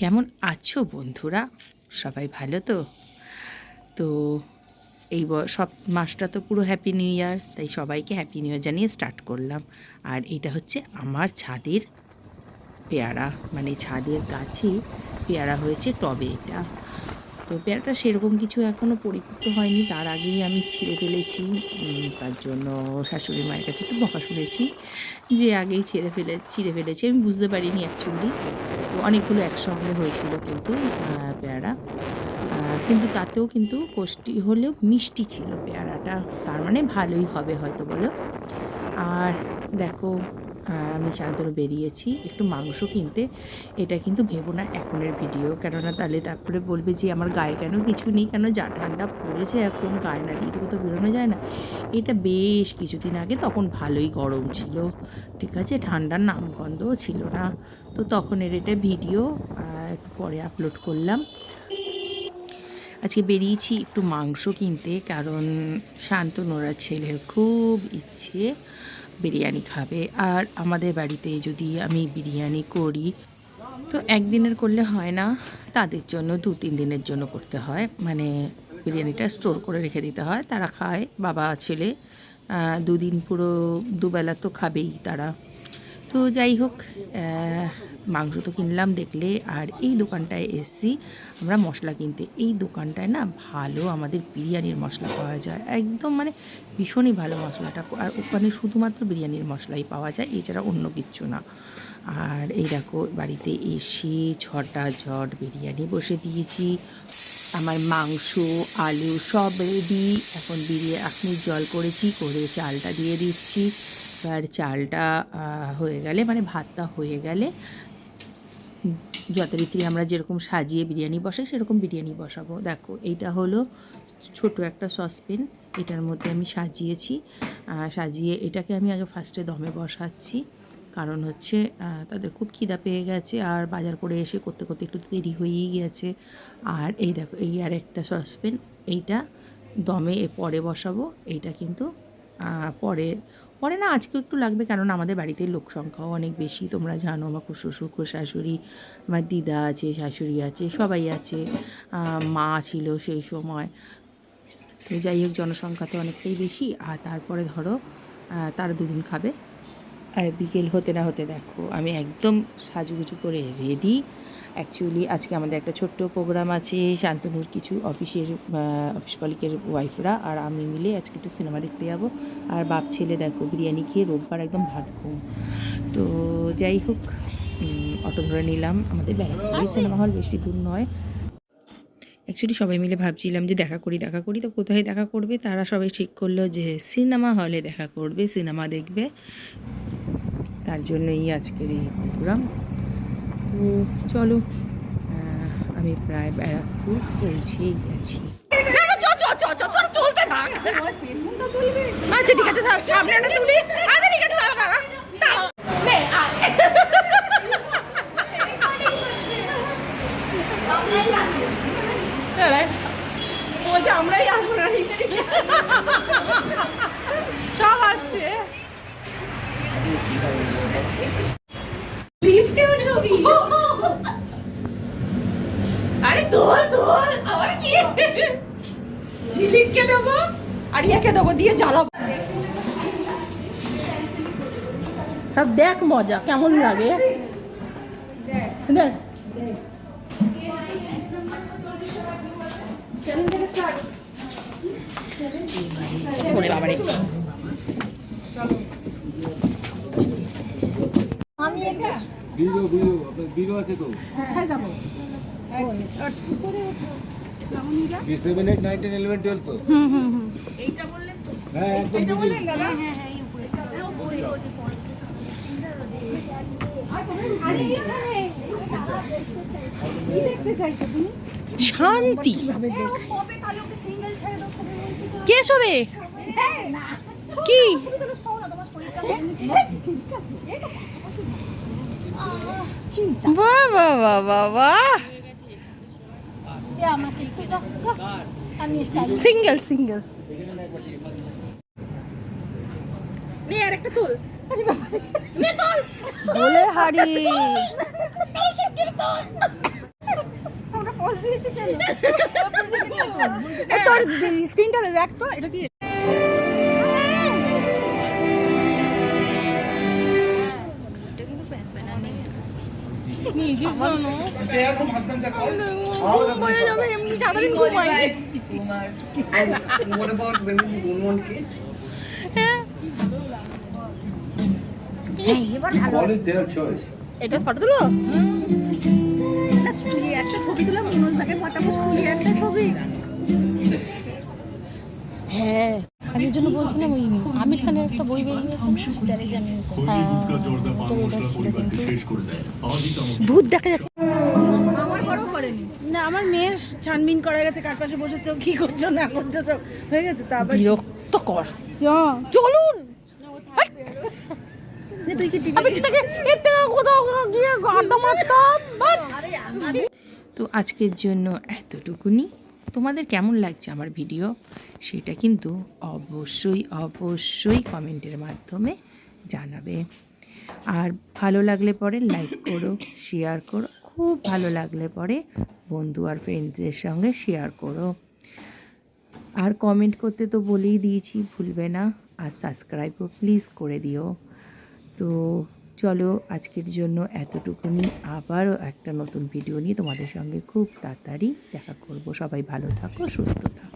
কেমন আছো বন্ধুরা? সবাই ভালো তো? তো এই সব মাসটা তো পুরো হ্যাপি নিউ ইয়ার, তাই সবাইকে হ্যাপি নিউ ইয়ার জানিয়ে স্টার্ট করলাম। আর এটা হচ্ছে আমার ছাদের পেয়ারা, মানে ছাদের গাছে পেয়ারা হয়েছে টবে। এটা তো পেয়ারাটা সেরকম কিছু এখনও পরিপক্ব হয়নি, তার আগেই আমি ছিঁড়ে ফেলেছি। তার জন্য শাশুড়ি মায়ের কাছে একটু বকা শুনেছি যে আগেই ছিঁড়ে ফেলেছি। আমি বুঝতে পারিনি অ্যাকচুয়ালি। তো অনেকগুলো একসঙ্গে হয়েছিল কিন্তু পেয়ারা, কিন্তু তাতেও কিন্তু কোষ্টি হলেও মিষ্টি ছিল পেয়ারাটা, তার মানে ভালোই হবে হয়তো, বলো। আর দেখো, আমি শান্তনু বেরিয়েছি একটু মাংস কিনতে। এটা কিন্তু ভেবো না এখনের ভিডিও, কেননা তাহলে তারপরে বলবে যে আমার গায়ে কেন কিছু নেই, কেন যা ঠান্ডা পড়েছে এখন গায়ে না দিয়ে তো কোথাও বেরোনো যায় না। এটা বেশ কিছুদিন আগে, তখন ভালোই গরম ছিল, ঠিক আছে, ঠান্ডার নামগন্ধও ছিল না। তো তখনের এটা ভিডিও একটু পরে আপলোড করলাম। আজকে বেরিয়েছি একটু মাংস কিনতে, কারণ শান্তনুরা ছেলের খুব ইচ্ছে বিরিয়ানি খাবে। আর আমাদের বাড়িতে যদি আমি বিরিয়ানি করি তো একদিনের করলে হয় না, তাদের জন্য 2-3 দিনের জন্য করতে হয়, মানে বিরিয়ানিটা স্টোর করে রেখে দিতে হয়। তারা খায়, বাবা ছেলে 2 দিন, পুরো দুবেলা তো খাবেই তারা। তো যাই হোক, মাংস তো কিনলাম দেখলে। আর এই দোকানটায় এসছি আমরা মশলা কিনতে। এই দোকানটায় না ভালো আমাদের বিরিয়ানির মশলা পাওয়া যায়, একদম মানে ভীষণই ভালো মশলাটা। আর ওখানে শুধুমাত্র বিরিয়ানির মশলাই পাওয়া যায়, এছাড়া অন্য কিচ্ছু না। আর এই দেখো, বাড়িতে এসে ঝট বিরিয়ানি বসে দিয়েছি। আমার মাংস, আলু সব রেডি। এখন এখনই জল করেছি, করে চালটা দিয়ে দিচ্ছি। আর চালটা হয়ে গেলে, মানে ভাতটা হয়ে গেলে, যথারীতি আমরা যেরকম সাজিয়ে বিরিয়ানি বসাই সেরকম বিরিয়ানি বসাবো। দেখো, এইটা হলো ছোট একটা সসপ্যান, এটার মধ্যে আমি সাজিয়ে এটাকে আমি আগে ফার্স্টে দমে বসাচ্ছি। কারণ হচ্ছে তাদের খুব খিদা পেয়ে গেছে, আর বাজার করে এসে করতে করতে একটু দেরি হয়েই গেছে। আর এই দেখো, এই আর একটা সসপ্যান, এইটা দমে পরে বসাবো। এইটা কিন্তু পরে পরে না, আজকেও একটু লাগবে, কারণ আমাদের বাড়িতে লোক সংখ্যাও অনেক বেশি। তোমরা জানো, আমার শ্বশুর শাশুড়ি, আমার দিদা আছে, শাশুড়ি আছে, সবাই আছে, মা ছিল সেই সময়। তো যাই হোক, জনসংখ্যা তো অনেকটাই বেশি। আর তারপরে ধরো তারা 2 দিন খাবে। আর বিকেল হতে না হতে দেখো, আমি একদম সাজুগুজু করে রেডি। অ্যাকচুয়ালি আজকে আমাদের একটা ছোট্ট প্রোগ্রাম আছে, শান্তনুর কিছু অফিস কলিগের ওয়াইফরা আর আমি মিলে আজকে একটু সিনেমা দেখতে যাবো। আর বাপ ছেলে দেখো বিরিয়ানি খেয়ে রোববার একদম ভাত ঘুম। তো যাই হোক, অটো ধরে নিলাম, আমাদের ব্যারাকপুরে সিনেমা হল, বেশি দূর নয়। অ্যাকচুয়ালি সবাই মিলে ভাবছিলাম যে দেখা করি, তো কোথায় দেখা করবে, তারা সবাই ঠিক করলো যে সিনেমা হলে দেখা করবে, সিনেমা দেখবে। তার জন্যই আজকের এই প্রোগ্রাম। তো চলো, আমি প্রায় ব্যারাকপুর পৌঁছেই গেছি। আচ্ছা ঠিক আছে, সামনে তুলি। আচ্ছা ঠিক আছে, দাঁড়া বলছে আমরাই আসবো না, সব আসছে। আরে তোর আবার কি ঝিলিককে দেবো আর ইয়াকে দেবো, দিয়ে জ্বালাবো সব। দেখ মজা কেমন লাগে, দেখ। ওরে বাবারে, আমি এটা বিরো আছে তো, হ্যাঁ যাবো। 7, 8, 9, 10, 11, 12 তো। এইটা বললেন তো? হ্যাঁ একদম এইটা বললেন দাদা। হ্যাঁ এই উপরে। উপরে আরে এখানে কি দেখতে চাইছো তুমি? শান্তি। সবে তাহলে ওকে সিঙ্গেল ছেড়ে দাও, সবে বলছি তো। কে সবে? হ্যাঁ না কি? তুমি তো সও না, তোমার শরীরটা ঠিক আছে। এটা পাশাপাশি চিন্তা। বাহ বাহ বাহ বাহ বাহ। আমাকে আমি সিঙ্গেল নে, আর একটা তুল। আরে বাবা নে, তুল বলে হাড়ি। তোর স্ক্রিনটা দেখ তো, এটা কি? What about women who don't want kids? Call it their choice. এটা ফটো তুলো, একটা স্কুলে একটা ছবি তুলে মনোজ দাকে পাঠাবো, স্কুলে একটা ছবি। হ্যাঁ, আমি এর জন্য বলছিলাম ওই আমির খানের একটা বই বেরিয়েছে সিতারে জানি, ভূত দেখা যাচ্ছে। আমার বড় করেনি না, আমার মেয়ে ছানবিন করা গেছে, কার পাশে বসেছো, কি করছো না করছো সব হয়ে গেছে। তারপর বিরক্ত কর। চলুন, তুই কি টিভি কোথাও গিয়ে আড্ডা মারতাম। তো আজকের জন্য এতটুকুনি। তোমাদের কেমন লাগছে আমার ভিডিও সেটা কিন্তু অবশ্যই অবশ্যই কমেন্টের মাধ্যমে জানাবে। আর ভালো লাগলে পরে লাইক করো, শেয়ার করো, খুব ভালো লাগলে পরে বন্ধু আর ফ্রেন্ডসদের সঙ্গে শেয়ার করো। আর কমেন্ট করতে তো বলেই দিয়েছি, ভুলবে না। আর সাবস্ক্রাইবও প্লিজ করে দিও। তো চলো আজকের জন্য এতটুকুনি। আবারও একটা নতুন ভিডিও নিয়ে তোমাদের সঙ্গে খুব তাড়াতাড়ি দেখা করব। সবাই ভালো থাকো, সুস্থ থাকো।